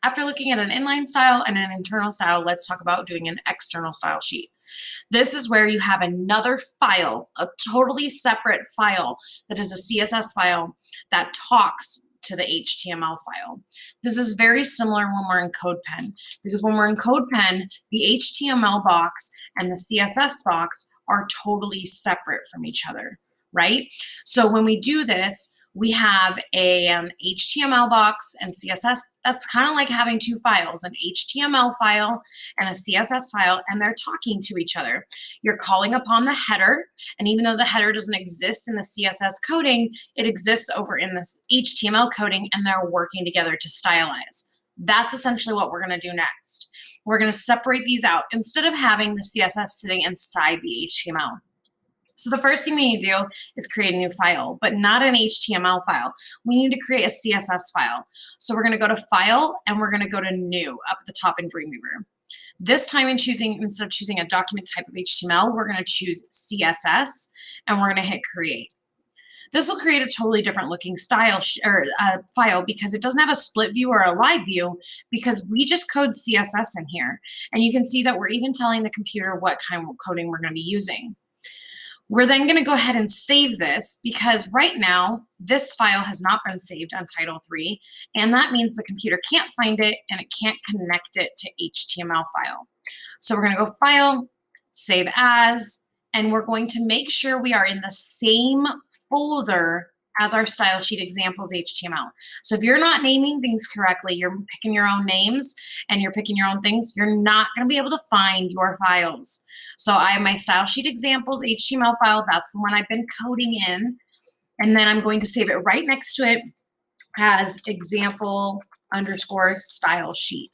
After looking at an inline style and an internal style, let's talk about doing an external style sheet. This is where you have another file, a totally separate file that is a CSS file that talks to the HTML file. This is very similar when we're in CodePen, because when we're in CodePen, the HTML box and the CSS box are totally separate from each other, right? So when we do this, we have an HTML box and CSS. That's kind of like having two files, an HTML file and a CSS file, and they're talking to each other. You're calling upon the header, and even though the header doesn't exist in the CSS coding, it exists over in this HTML coding, and they're working together to stylize. That's essentially what we're going to do next. We're going to separate these out instead of having the CSS sitting inside the HTML. So the first thing we need to do is create a new file, but not an HTML file. We need to create a CSS file. So we're going to go to File, and we're going to go to New up at the top in Dreamweaver. This time, instead of choosing a document type of HTML, we're going to choose CSS, and we're going to hit Create. This will create a totally different looking file because it doesn't have a split view or a live view, because we just code CSS in here. And you can see that we're even telling the computer what kind of coding we're going to be using. We're then going to go ahead and save this, because right now this file has not been saved on Title III, and that means the computer can't find it and it can't connect it to HTML file. So we're going to go File, Save As, and we're going to make sure we are in the same folder as our style sheet examples HTML. So if you're not naming things correctly, you're picking your own names and you're picking your own things, you're not going to be able to find your files. So I have my style sheet examples HTML file. That's the one I've been coding in. And then I'm going to save it right next to it as example underscore style sheet.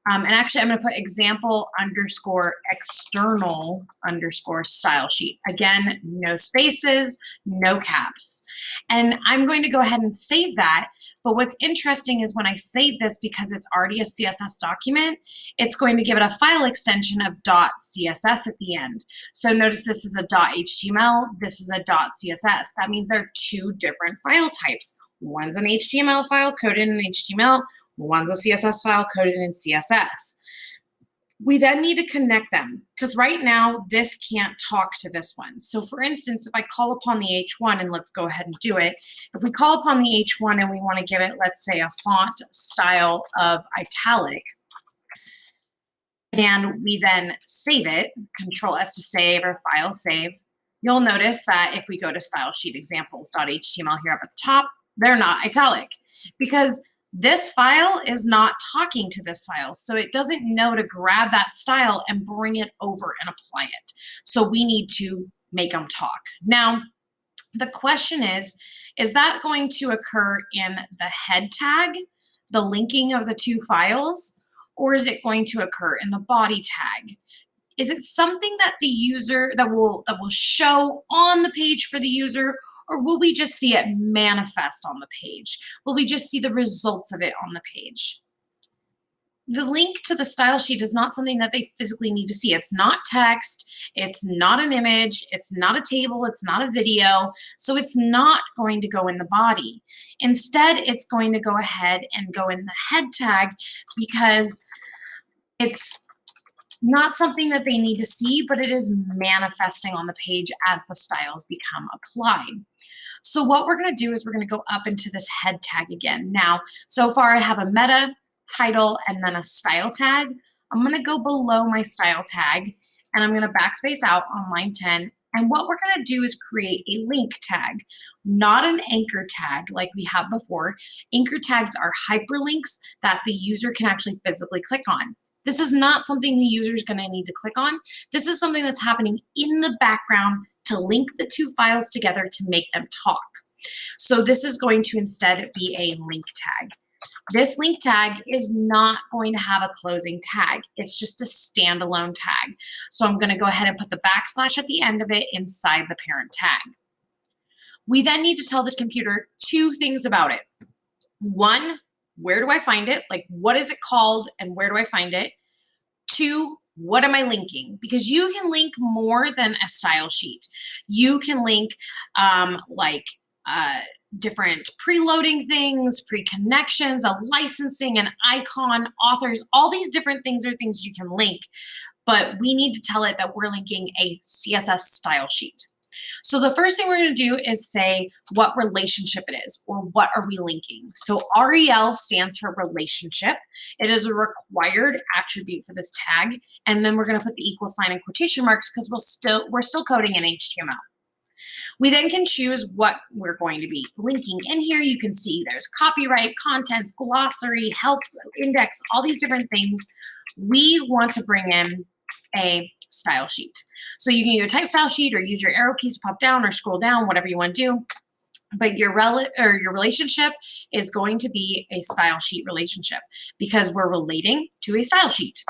And actually, I'm going to put example underscore external underscore style sheet. Again, no spaces, no caps. And I'm going to go ahead and save that. But what's interesting is when I save this, because it's already a CSS document, it's going to give it a file extension of .css at the end. So notice this is a .html, this is a .css. That means there are two different file types. One's an HTML file coded in HTML, one's a CSS file coded in CSS. We then need to connect them, because right now this can't talk to this one. So for instance, if I call upon the H1, and let's go ahead and do it. If we call upon the H1 and we want to give it, let's say, a font style of italic, and we then save it, Control S to save or File Save, you'll notice that if we go to style sheet examples.html here up at the top, they're not italic, because this file is not talking to this file. So it doesn't know to grab that style and bring it over and apply it. So we need to make them talk. Now, the question is that going to occur in the head tag, the linking of the two files, or is it going to occur in the body tag? Is it something that the user that will show on the page for the user, or will we just see it manifest on the page? Will we just see the results of it on the page? The link to the style sheet is not something that they physically need to see. It's not text, it's not an image, it's not a table, it's not a video, so it's not going to go in the body. Instead, it's going to go ahead and go in the head tag, because it's not something that they need to see, but it is manifesting on the page as the styles become applied. So what we're going to do is we're going to go up into this head tag again. Now, so far I have a meta, title, and then a style tag. I'm going to go below my style tag, and I'm going to backspace out on line 10. And what we're going to do is create a link tag, not an anchor tag like we have before. Anchor tags are hyperlinks that the user can actually physically click on. This is not something the user is going to need to click on. This is something that's happening in the background to link the two files together to make them talk. So this is going to instead be a link tag. This link tag is not going to have a closing tag. It's just a standalone tag. So I'm going to go ahead and put the backslash at the end of it inside the parent tag. We then need to tell the computer two things about it. One, where do I find it? Like, what is it called and where do I find it? Two, what am I linking? Because you can link more than a style sheet. You can link different preloading things, pre-connections, a licensing, an icon, authors, all these different things are things you can link, but we need to tell it that we're linking a CSS style sheet. So the first thing we're going to do is say what relationship it is, or what are we linking. So REL stands for relationship. It is a required attribute for this tag. And then we're going to put the equal sign and quotation marks because we're still coding in HTML. We then can choose what we're going to be linking in here. You can see there's copyright, contents, glossary, help, index, all these different things. We want to bring in a style sheet. So you can either type style sheet or use your arrow keys to pop down or scroll down, whatever you want to do. But your relationship is going to be a style sheet relationship because we're relating to a style sheet.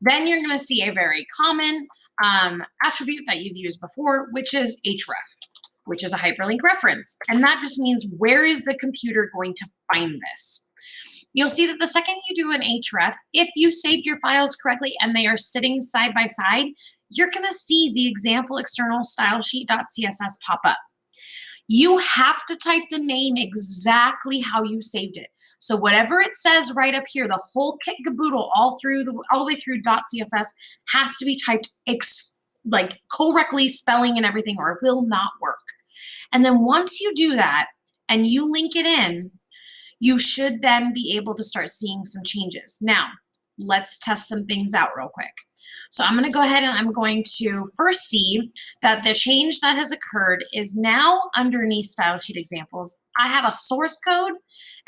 Then you're going to see a very common attribute that you've used before, which is href, which is a hyperlink reference. And that just means where is the computer going to find this? You'll see that the second you do an href, if you saved your files correctly and they are sitting side by side, you're going to see the example external stylesheet.css pop up. You have to type the name exactly how you saved it. So whatever it says right up here, the whole kit caboodle all the way through .css has to be typed like correctly, spelling and everything, or it will not work. And then once you do that and you link it in, you should then be able to start seeing some changes. Now, let's test some things out real quick. So I'm going to go ahead and I'm going to first see that the change that has occurred is now underneath style sheet examples. I have a source code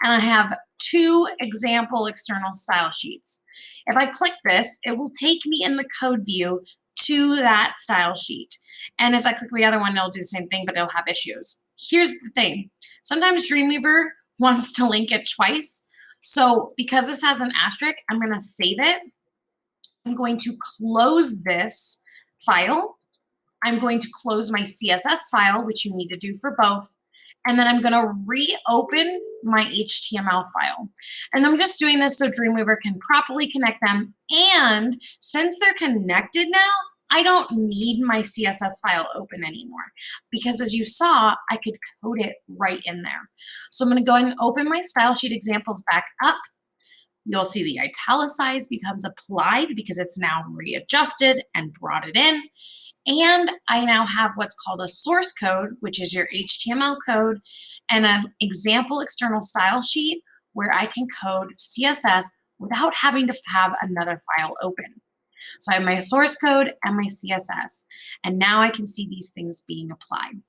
and I have 2 example external style sheets. If I click this, it will take me in the code view to that style sheet. And if I click the other one, it'll do the same thing, but it'll have issues. Here's the thing. Sometimes Dreamweaver wants to link it twice. So because this has an asterisk, I'm going to save it. I'm going to close this file. I'm going to close my CSS file, which you need to do for both. And then I'm going to reopen my HTML file. And I'm just doing this so Dreamweaver can properly connect them. And since they're connected now, I don't need my CSS file open anymore because as you saw, I could code it right in there. So I'm going to go ahead and open my style sheet examples back up. You'll see the italicized becomes applied because it's now readjusted and brought it in. And I now have what's called a source code, which is your HTML code, and an example external style sheet where I can code CSS without having to have another file open. So I have my source code and my CSS, and now I can see these things being applied.